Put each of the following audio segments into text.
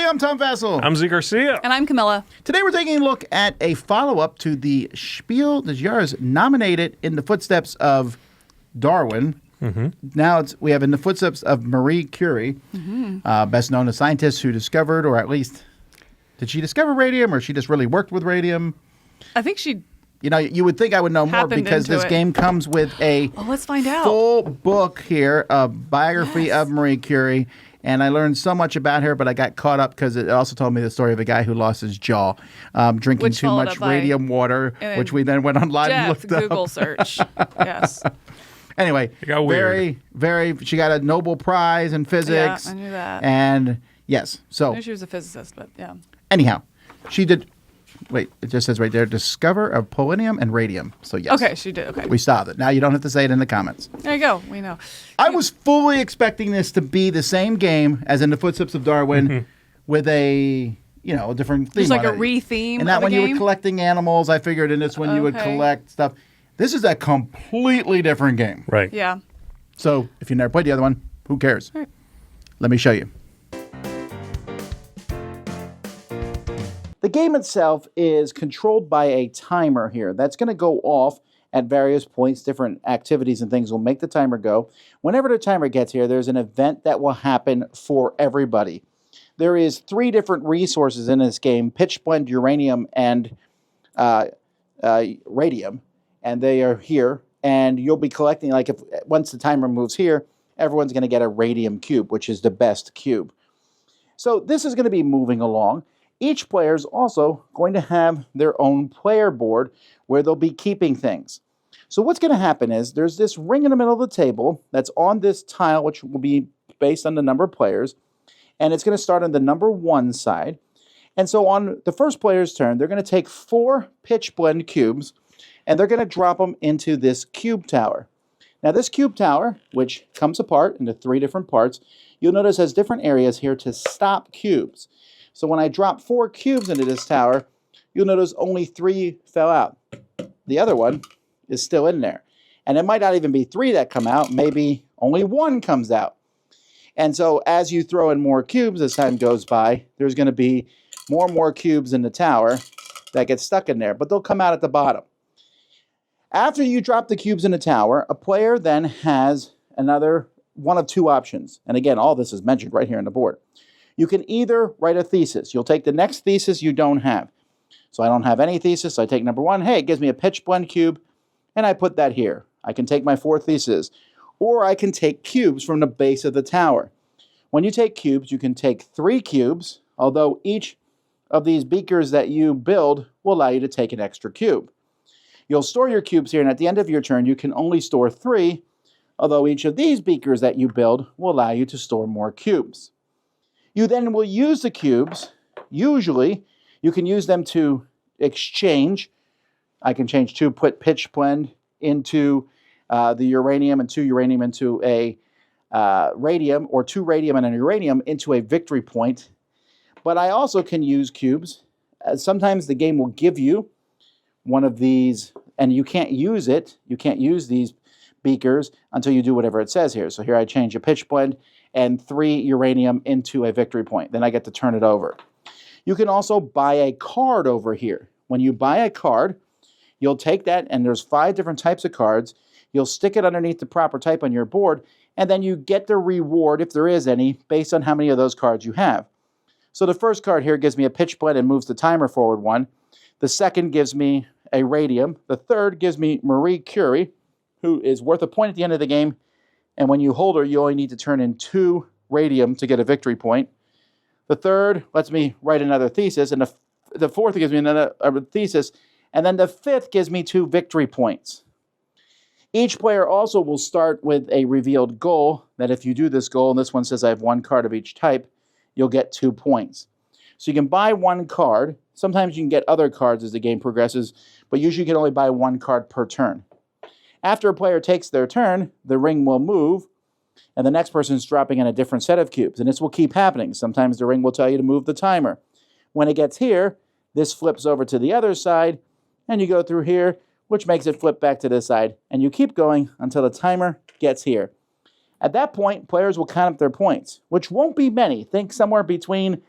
I'm Tom Vassell. I'm Zee Garcia. And I'm Camilla. Today we're taking a look at a follow-up to the Spiel des Jahres nominated in the footsteps of Darwin. Mm-hmm. Now we have in the footsteps of Marie Curie, best known as scientist who discovered, or at least, did she discover radium, or she just really worked with radium? I think she... You know, you would think I would know more because this game comes with a let's find out. Full book here, a biography of Marie Curie. And I learned so much about her, but I got caught up because it also told me the story of a guy who lost his jaw drinking too much radium water, which we then went online and looked up. Google search. Yes. Anyway, it got weird. She got a Nobel Prize in physics. Yeah, I knew that. And yes, so. I knew she was a physicist, but yeah. Anyhow, she did. Wait, it just says right there, discover of polonium and radium. So yes. Okay, she did. Okay. We stopped it. Now you don't have to say it in the comments. There you go. We know. I was fully expecting this to be the same game as in the footsteps of Darwin with a, a different theme. Just like a re-theme. And that when you were collecting animals, I figured in this one you would collect stuff. This is a completely different game. Right. Yeah. So if you never played the other one, who cares? Right. Let me show you. The game itself is controlled by a timer here. That's going to go off at various points. Different activities and things will make the timer go. Whenever the timer gets here, there's an event that will happen for everybody. There is 3 different resources in this game: pitch blende, uranium, and radium. And they are here. And you'll be collecting, once the timer moves here, everyone's going to get a radium cube, which is the best cube. So this is going to be moving along. Each player is also going to have their own player board where they'll be keeping things. So what's going to happen is there's this ring in the middle of the table that's on this tile, which will be based on the number of players. And it's going to start on the number 1 side. And so on the first player's turn, they're going to take 4 pitch blende cubes, and they're going to drop them into this cube tower. Now this cube tower, which comes apart into 3 different parts, you'll notice has different areas here to stop cubes. So when I drop 4 cubes into this tower, you'll notice only 3 fell out. The other one is still in there. And it might not even be 3 that come out. Maybe only 1 comes out. And so as you throw in more cubes as time goes by, there's going to be more and more cubes in the tower that get stuck in there. But they'll come out at the bottom. After you drop the cubes in the tower, a player then has another one of 2 options. And again, all this is mentioned right here on the board. You can either write a thesis. You'll take the next thesis you don't have. So I don't have any thesis. So I take number 1. Hey, it gives me a pitch blende cube, and I put that here. I can take my 4 thesis. Or I can take cubes from the base of the tower. When you take cubes, you can take 3 cubes, although each of these beakers that you build will allow you to take an extra cube. You'll store your cubes here, and at the end of your turn, you can only store 3, although each of these beakers that you build will allow you to store more cubes. You then will use the cubes. Usually, you can use them to exchange. I can change 2 pitch blende into the uranium and 2 uranium into a radium, or 2 radium and a uranium into a victory point. But I also can use cubes. Sometimes the game will give you one of these, and you can't use it. You can't use these beakers until you do whatever it says here. So here I change a pitch blende and 3 uranium into a victory point. Then I get to turn it over. You can also buy a card over here. When you buy a card, you'll take that, and there's 5 different types of cards. You'll stick it underneath the proper type on your board, and then you get the reward, if there is any, based on how many of those cards you have. So the first card here gives me a pitch blende and moves the timer forward 1. The second gives me a radium. The third gives me Marie Curie, who is worth a point at the end of the game. And when you hold her, you only need to turn in 2 radium to get a victory point. The third lets me write another thesis, and the fourth gives me another thesis, and then the 5th gives me 2 victory points. Each player also will start with a revealed goal, that if you do this goal, and this one says I have 1 card of each type, you'll get 2 points. So you can buy 1 card. Sometimes you can get other cards as the game progresses, but usually you can only buy 1 card per turn. After a player takes their turn, the ring will move, and the next person is dropping in a different set of cubes. And this will keep happening. Sometimes the ring will tell you to move the timer. When it gets here, this flips over to the other side, and you go through here, which makes it flip back to this side. And you keep going until the timer gets here. At that point, players will count up their points, which won't be many. Think somewhere between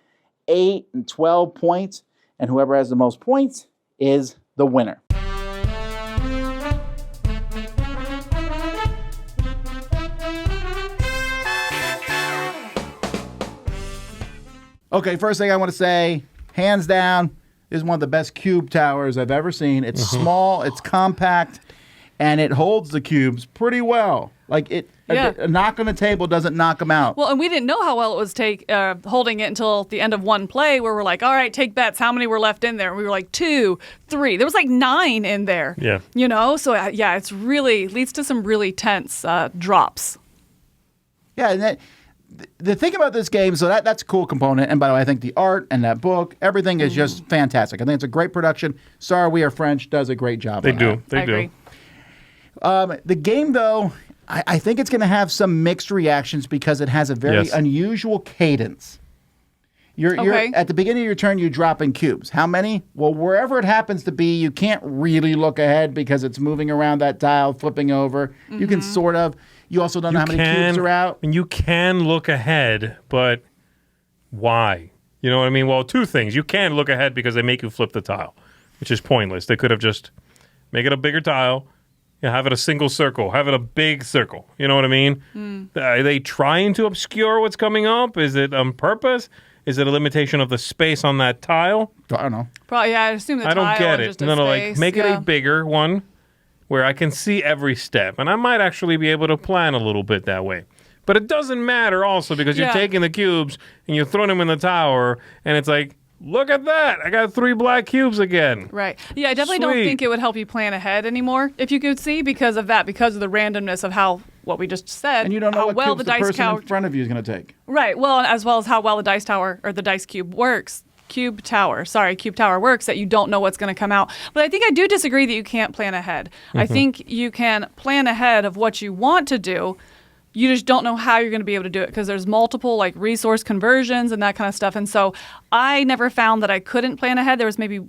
8 and 12 points, and whoever has the most points is the winner. Okay, first thing I want to say, hands down, is one of the best cube towers I've ever seen. It's small, it's compact, and it holds the cubes pretty well. Like a knock on the table doesn't knock them out. Well, and we didn't know how well it was holding it until the end of one play, where we're like, all right, take bets. How many were left in there? And we were like 2, 3. There was like 9 in there. Yeah. So it's really leads to some really tense drops. Yeah, and the thing about this game, so that's a cool component. And by the way, I think the art and that book, everything is just fantastic. I think it's a great production. Sorry, We Are French does a great job. They on do. that. I agree. The game, though, I think it's going to have some mixed reactions because it has a very unusual cadence. You're at the beginning of your turn, you drop in cubes. How many? Well, wherever it happens to be, you can't really look ahead because it's moving around that dial, flipping over. You can sort of. You also don't know how many cubes are out. And you can look ahead, but why? You know what I mean? Well, 2 things. You can look ahead because they make you flip the tile, which is pointless. They could have just make it a bigger tile, have it a single circle, have it a big circle. You know what I mean? Are they trying to obscure what's coming up? Is it on purpose? Is it a limitation of the space on that tile? I don't know. Probably, I assume the I tile don't get and it. just a No, space. like make it a bigger one where I can see every step, and I might actually be able to plan a little bit that way. But it doesn't matter also because you're taking the cubes and you're throwing them in the tower, and it's like, look at that! I got 3 black cubes again. Right. Yeah, I definitely don't think it would help you plan ahead anymore if you could see because of that, because of the randomness of what we just said. And you don't know how what well cubes the the dice person in front of you is going to take. Right. Well, as well as how well the dice tower or the dice cube works. Cube tower works, that you don't know what's going to come out. But I think I do disagree that you can't plan ahead. I think you can plan ahead of what you want to do. You just don't know how you're going to be able to do it because there's multiple like resource conversions and that kind of stuff. And so I never found that I couldn't plan ahead. There was maybe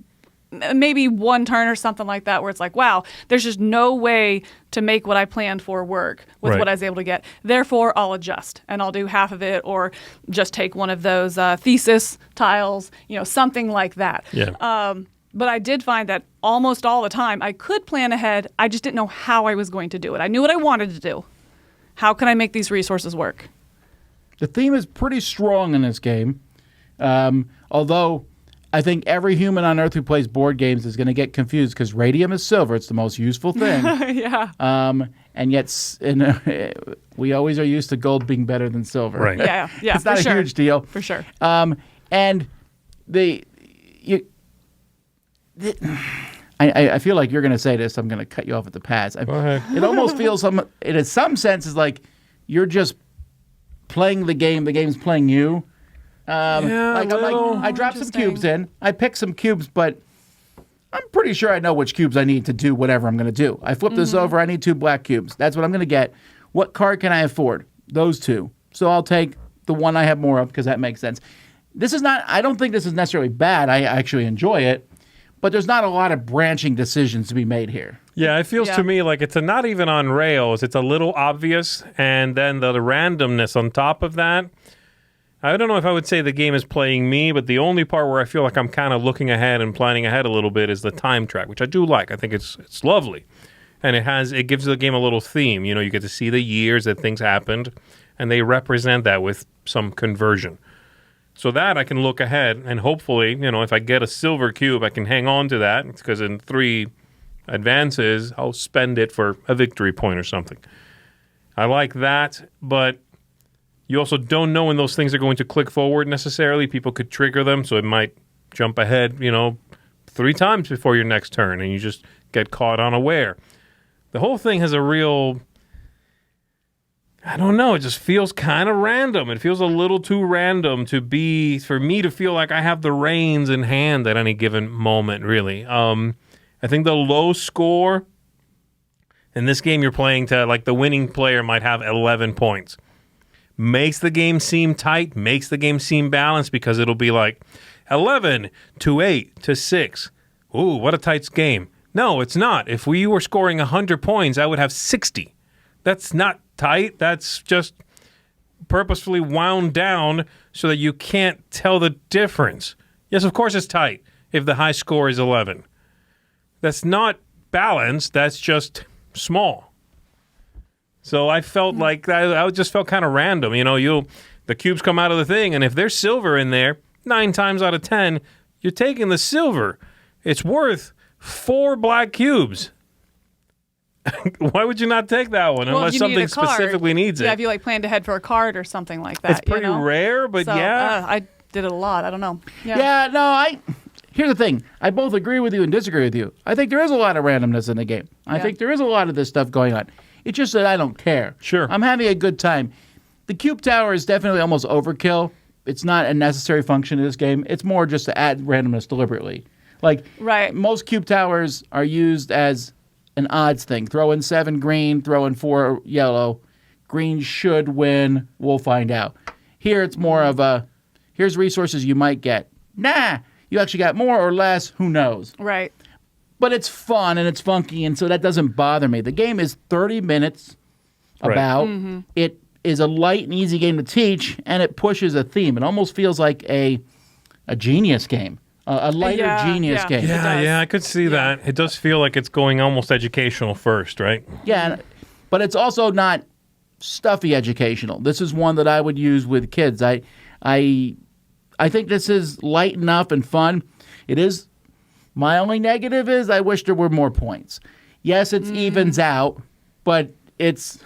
one turn or something like that where it's like, wow, there's just no way to make what I planned for work with what I was able to get. Therefore, I'll adjust and I'll do half of it or just take one of those thesis tiles, something like that. Yeah. But I did find that almost all the time I could plan ahead. I just didn't know how I was going to do it. I knew what I wanted to do. How can I make these resources work? The theme is pretty strong in this game, although I think every human on Earth who plays board games is going to get confused because radium is silver. It's the most useful thing. Yeah. And yet we always are used to gold being better than silver. Right. Yeah. It's not a huge deal. For sure. And I feel like you're going to say this. I'm going to cut you off at the pass. Go ahead. It almost feels, in some sense, is like you're just playing the game. The game's playing you. I dropped some cubes in. I picked some cubes, but I'm pretty sure I know which cubes I need to do whatever I'm going to do. I flip this over. I need 2 black cubes. That's what I'm going to get. What card can I afford? Those 2. So I'll take the one I have more of because that makes sense. I don't think this is necessarily bad. I actually enjoy it. But there's not a lot of branching decisions to be made here. Yeah, it feels to me like it's not even on rails. It's a little obvious, and then the randomness on top of that. I don't know if I would say the game is playing me, but the only part where I feel like I'm kind of looking ahead and planning ahead a little bit is the time track, which I do like. I think it's lovely. And it gives the game a little theme. You get to see the years that things happened, and they represent that with some conversion. So that I can look ahead, and hopefully, if I get a silver cube, I can hang on to that, because in 3 advances, I'll spend it for a victory point or something. I like that, but you also don't know when those things are going to click forward necessarily. People could trigger them, so it might jump ahead, 3 times before your next turn, and you just get caught unaware. The whole thing has a real... I don't know. It just feels kind of random. It feels a little too random for me to feel like I have the reins in hand at any given moment, really. I think the low score in this game you're playing to, like, the winning player might have 11 points. Makes the game seem tight, makes the game seem balanced because it'll be like 11 to 8 to 6. Ooh, what a tight game. No, it's not. If we were scoring 100 points, I would have 60. That's not tight. That's just purposefully wound down so that you can't tell the difference. Yes, of course it's tight if the high score is 11. That's not balanced. That's just small. So I felt like I just felt kind of random. The cubes come out of the thing, and if there's silver in there, 9 times out of 10, you're taking the silver. It's worth 4 black cubes. Why would you not take that one unless something specifically needs it? Yeah, if you planned ahead for a card or something like that. It's pretty rare, but so, yeah. I did it a lot. I don't know. Here's the thing. I both agree with you and disagree with you. I think there is a lot of randomness in the game. I think there is a lot of this stuff going on. It's just that I don't care. Sure. I'm having a good time. The cube tower is definitely almost overkill. It's not a necessary function in this game. It's more just to add randomness deliberately. Most cube towers are used as an odds thing. Throw in 7 green, throw in 4 yellow. Green should win. We'll find out. Here it's more of a, here's resources you might get. Nah, you actually got more or less. Who knows? Right. But it's fun and it's funky, and so that doesn't bother me. The game is 30 minutes about. Mm-hmm. It is a light and easy game to teach, and it pushes a theme. It almost feels like a Genius game. A lighter Genius game. Yeah, I could see that. It does feel like it's going almost educational first, right? Yeah, but it's also not stuffy educational. This is one that I would use with kids. I think this is light enough and fun. It is. My only negative is I wish there were more points. Yes, it evens out, but it's,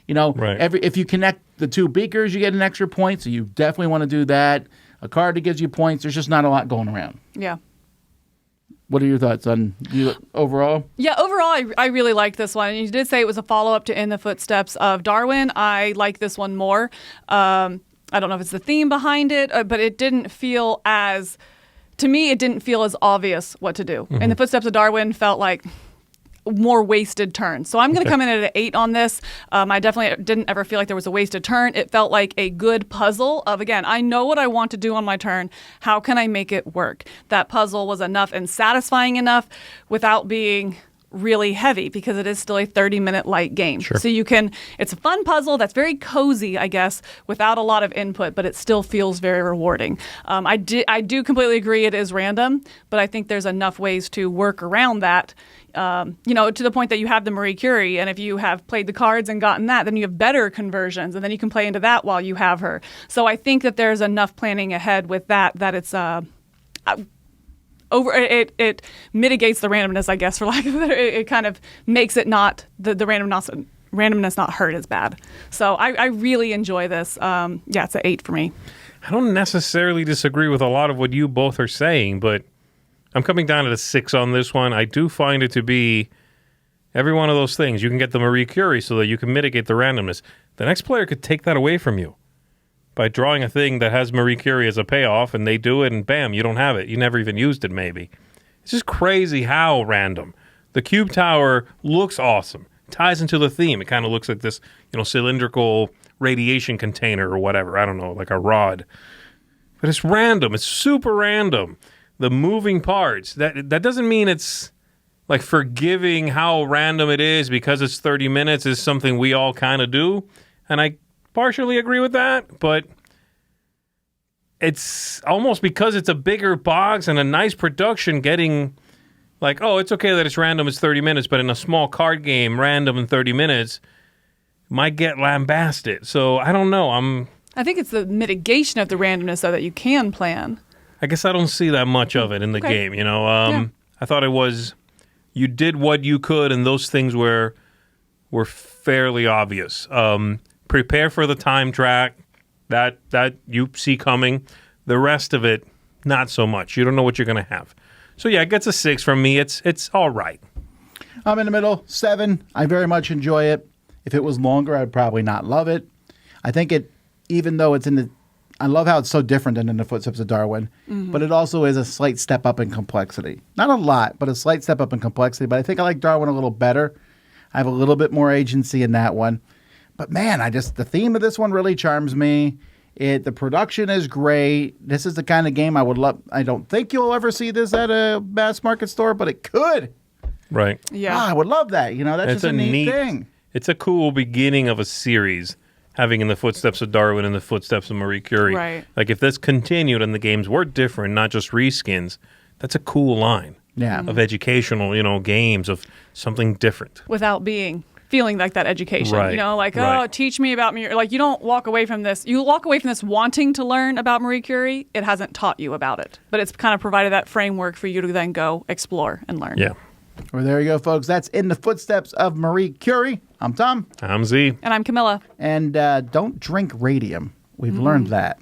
if you connect the 2 beakers, you get an extra point, so you definitely want to do that. A card that gives you points, there's just not a lot going around. Yeah. What are your thoughts on overall? Yeah, overall, I really liked this one. You did say it was a follow-up to In the Footsteps of Darwin. I like this one more. I don't know if it's the theme behind it, but it didn't feel as... To me, it didn't feel as obvious what to do. In the Footsteps of Darwin felt like more wasted turns. So I'm going to come in at an 8 on this. I definitely didn't ever feel like there was a wasted turn. It felt like a good puzzle of, again, I know what I want to do on my turn. How can I make it work? That puzzle was enough and satisfying enough without being really heavy, because it is still a 30-minute light game. Sure. So it's a fun puzzle that's very cozy, I guess, without a lot of input, but it still feels very rewarding. I do completely agree it is random, but I think there's enough ways to work around that, to the point that you have the Marie Curie, and if you have played the cards and gotten that, then you have better conversions, and then you can play into that while you have her. So I think that there's enough planning ahead with that it's it mitigates the randomness, I guess, for lack of a better. It kind of makes it not the randomness not hurt as bad. So I really enjoy this. It's an 8 for me. I don't necessarily disagree with a lot of what you both are saying, but I'm coming down at a 6 on this one. I do find it to be every one of those things. You can get the Marie Curie so that you can mitigate the randomness. The next player could take that away from you by drawing a thing that has Marie Curie as a payoff, and they do it, and bam, you don't have it. You never even used it, maybe. It's just crazy how random. The cube tower looks awesome. Ties into the theme. It kind of looks like this, cylindrical radiation container or whatever. I don't know, like a rod. But it's random. It's super random. The moving parts. That doesn't mean it's like forgiving how random it is because it's 30 minutes is something we all kind of do. And I partially agree with that, but it's almost because it's a bigger box and a nice production getting like, oh, it's okay that it's random, it's 30 minutes, but in a small card game, random in 30 minutes might get lambasted. So I don't know. I think it's the mitigation of the randomness, though, that you can plan. I guess I don't see that much of it in the game, I thought it was, you did what you could, and those things were fairly obvious. Prepare for the time track that you see coming. The rest of it, not so much. You don't know what you're going to have. So yeah, it gets a 6 from me. It's all right. I'm in the middle, 7. I very much enjoy it. If it was longer, I'd probably not love it. I think even though it's I love how it's so different than In the Footsteps of Darwin, but it also is a slight step up in complexity. Not a lot, but a slight step up in complexity. But I think I like Darwin a little better. I have a little bit more agency in that one. But man, the theme of this one really charms me. The production is great. This is the kind of game I would love. I don't think you'll ever see this at a mass market store, but it could. Right. Yeah. I would love that. That's just a neat thing. It's a cool beginning of a series. having in the footsteps of Darwin and the footsteps of Marie Curie. Right. Like if this continued and the games were different, not just reskins, that's a cool line. Yeah. Of educational, games of something different. Without feeling like that education, Right, like, right. oh, teach me about me. Like, you don't walk away from this. You walk away from this wanting to learn about Marie Curie. It hasn't taught you about it, but it's kind of provided that framework for you to then go explore and learn. Yeah. Well, there you go, folks. That's In the Footsteps of Marie Curie. I'm Tom. I'm Zee. And I'm Camilla. And don't drink radium. We've learned that.